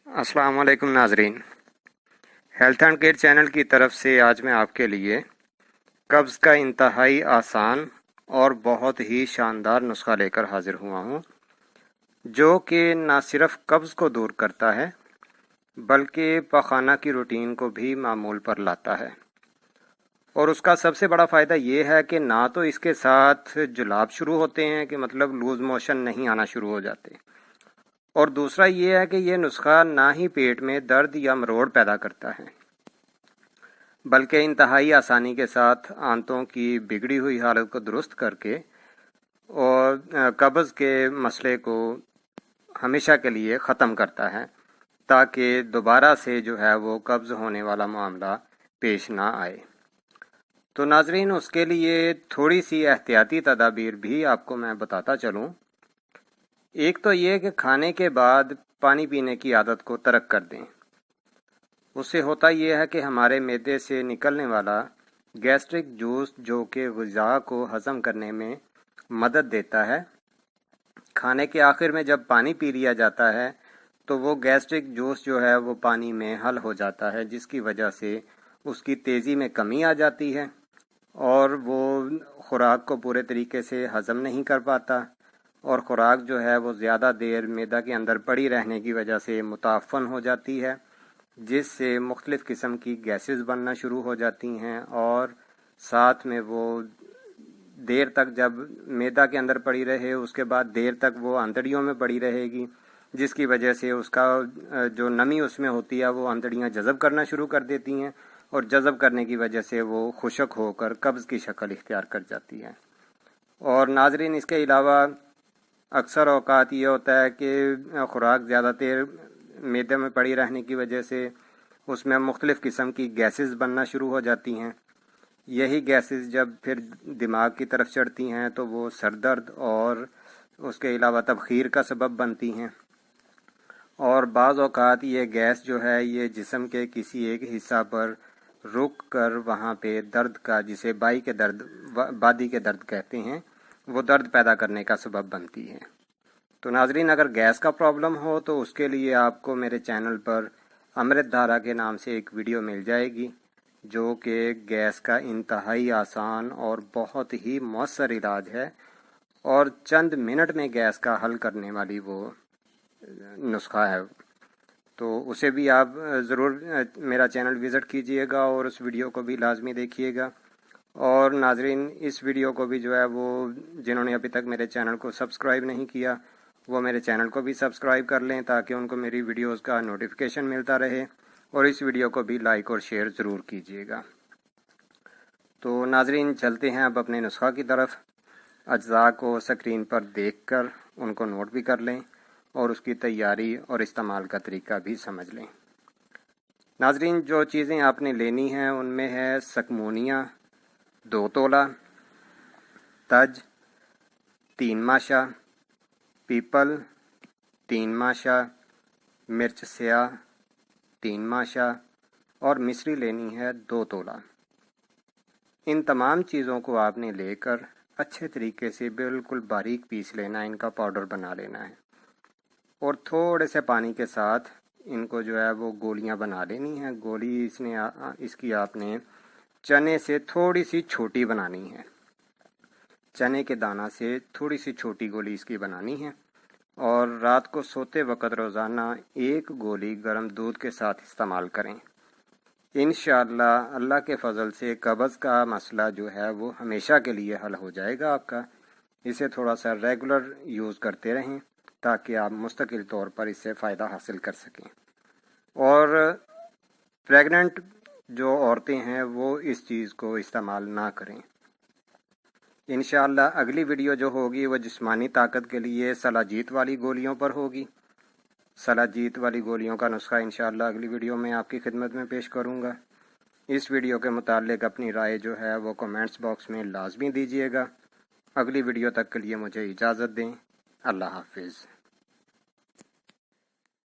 अस्सलाम वालेकुम नाजरीन, हेल्थ एंड केयर चैनल की तरफ से आज मैं आपके लिए कब्ज़ का इंतहाई आसान और बहुत ही शानदार नुस्खा लेकर हाजिर हुआ हूँ, जो कि न सिर्फ कब्ज़ को दूर करता है बल्कि पखाना की रूटीन को भी मामूल पर लाता है। और उसका सबसे बड़ा फ़ायदा ये है कि ना तो इसके साथ जुलाब शुरू होते हैं कि मतलब लूज़ मोशन नहीं आना शुरू हो जाते, और दूसरा ये है कि ये नुस्खा ना ही पेट में दर्द या मरोड़ पैदा करता है बल्कि इंतहाई आसानी के साथ आंतों की बिगड़ी हुई हालत को दुरुस्त करके और कब्ज़ के मसले को हमेशा के लिए ख़त्म करता है, ताकि दोबारा से जो है वो कब्ज़ होने वाला मामला पेश ना आए। तो नाजरीन, उसके लिए थोड़ी सी एहतियाती तदाबीर भी आपको मैं बताता चलूँ। एक तो ये कि खाने के बाद पानी पीने की आदत को तर्क कर दें। उससे होता ये है कि हमारे मैदे से निकलने वाला गैस्ट्रिक जूस, जो कि ग़िज़ा को हज़म करने में मदद देता है, खाने के आखिर में जब पानी पी लिया जाता है तो वो गैस्ट्रिक जूस जो है वो पानी में हल हो जाता है, जिसकी वजह से उसकी तेज़ी में कमी आ जाती है और वो खुराक को पूरे तरीके से हज़म नहीं कर पाता, और ख़ुराक जो है वो ज़्यादा देर मैदा के अंदर पड़ी रहने की वजह से मुताफ़न हो जाती है, जिससे मुख्तलिफ़ किस्म की गैसेस बनना शुरू हो जाती हैं, और साथ में वो देर तक जब मैदा के अंदर पड़ी रहे उसके बाद देर तक वो आंतड़ियों में पड़ी रहेगी, जिसकी वजह से उसका जो नमी उसमें होती है वो आंतड़ियाँ जज़ब करना शुरू कर देती हैं, और जज़ब करने की वजह से वो खुशक होकर कब्ज़ की शक्ल इख्तियार कर जाती है। और नाजरीन, इसके अलावा अक्सर औक़ात ये होता है कि ख़ुराक ज़्यादा देर मैदे में पड़ी रहने की वजह से उसमें मुख्तलिफ़ किस्म की गैसेस बनना शुरू हो जाती हैं। यही गैसेस जब फिर दिमाग की तरफ चढ़ती हैं तो वो सर दर्द और उसके अलावा तबखीर का सबब बनती हैं, और बाज़ औक़ात ये गैस जो है ये जिस्म के किसी एक हिस्सा पर रुक कर वहाँ पे दर्द का, जिसे बादी के दर्द कहते हैं, वो दर्द पैदा करने का सबब बनती है। तो नाजरीन, अगर गैस का प्रॉब्लम हो तो उसके लिए आपको मेरे चैनल पर अमृत धारा के नाम से एक वीडियो मिल जाएगी, जो कि गैस का इंतहाई आसान और बहुत ही मौसर इलाज है, और चंद मिनट में गैस का हल करने वाली वो नुस्खा है। तो उसे भी आप ज़रूर मेरा चैनल विज़िट कीजिएगा और उस वीडियो को भी लाजमी देखिएगा। और नाजरीन, इस वीडियो को भी जो है वो जिन्होंने अभी तक मेरे चैनल को सब्सक्राइब नहीं किया वो मेरे चैनल को भी सब्सक्राइब कर लें, ताकि उनको मेरी वीडियोस का नोटिफिकेशन मिलता रहे, और इस वीडियो को भी लाइक और शेयर ज़रूर कीजिएगा। तो नाजरीन, चलते हैं अब अपने नुस्खा की तरफ। अज्जा को स्क्रीन पर देखकर उनको नोट भी कर लें और उसकी तैयारी और इस्तेमाल का तरीका भी समझ लें। नाजरीन, जो चीज़ें आपने लेनी हैं उनमें है सकमोनिया 2 तोला, तज 3 माशा, पीपल 3 माशा, मिर्च स्याह 3 माशा, और मिश्री लेनी है 2 तोला। इन तमाम चीज़ों को आपने लेकर अच्छे तरीके से बिल्कुल बारीक पीस लेना है, इनका पाउडर बना लेना है, और थोड़े से पानी के साथ इनको जो है वो गोलियां बना लेनी है। गोली इसकी आपने चने से थोड़ी सी छोटी बनानी है, चने के दाना से थोड़ी सी छोटी गोली इसकी बनानी है, और रात को सोते वक़्त रोज़ाना 1 गोली गर्म दूध के साथ इस्तेमाल करें। इंशाअल्लाह अल्लाह के फ़ज़ल से कब्ज़ का मसला जो है वो हमेशा के लिए हल हो जाएगा आपका। इसे थोड़ा सा रेगुलर यूज़ करते रहें, ताकि आप मुस्तकिल तौर पर इससे फ़ायदा हासिल कर सकें। और प्रेग्नेंट जो औरतें हैं वो इस चीज़ को इस्तेमाल ना करें। इंशाअल्लाह अगली वीडियो जो होगी वो जिस्मानी ताकत के लिए सलाजीत वाली गोलियों पर होगी। सलाजीत वाली गोलियों का नुस्खा इंशाअल्लाह अगली वीडियो में आपकी खिदमत में पेश करूँगा। इस वीडियो के मुताल्लिक़ अपनी राय जो है वो कमेंट्स बॉक्स में लाजमी दीजिएगा। अगली वीडियो तक के लिए मुझे इजाज़त दें। अल्लाह हाफिज़।